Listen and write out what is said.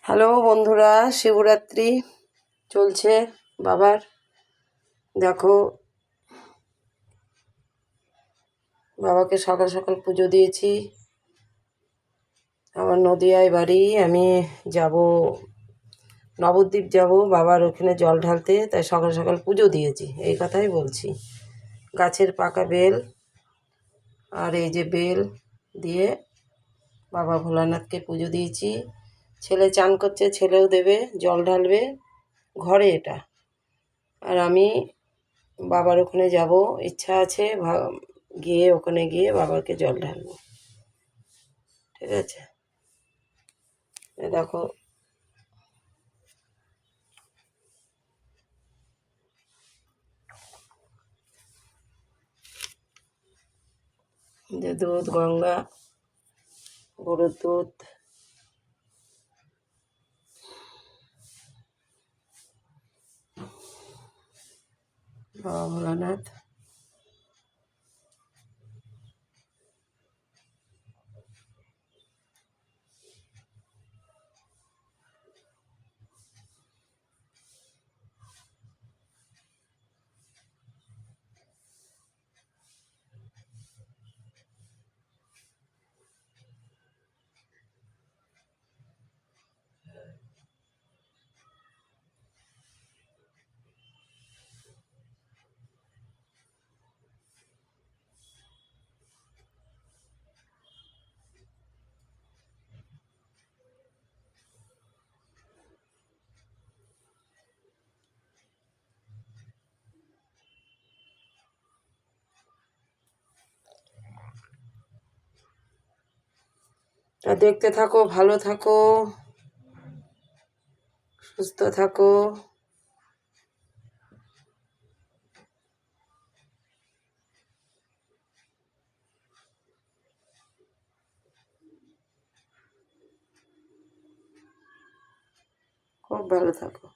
Hello বন্ধুরা, শিবরাত্রি চলছে বাবার। দেখো, বাবাকে সকাল সকাল পুজো দিয়েছি। আমার নদিয়ায় বাড়ি, আমি যাব নবদ্বীপ যাব বাবার ওখানে জল ঢালতে, তাই সকাল সকাল পুজো দিয়েছি, এই কথাই বলছি। গাছের পাকা বেল আর এই যে বেল দিয়ে বাবা ভোলানাথকে পুজো দিয়েছি। ছেলে চান করছে, ছেলেও দেবে, জল ঢালবে ঘরে এটা। আর আমি বাবার ওখানে যাব, ইচ্ছা আছে গিয়ে ওখানে গিয়ে বাবাকে জল ঢালবো। ঠিক আছে, দেখো যে দুধ, গঙ্গা, গরুর দুধ, বাবা ভোলানাথ। আর দেখতে থাকো, ভালো থাকো, সুস্থ থাকো। খুব ভালো থাকো।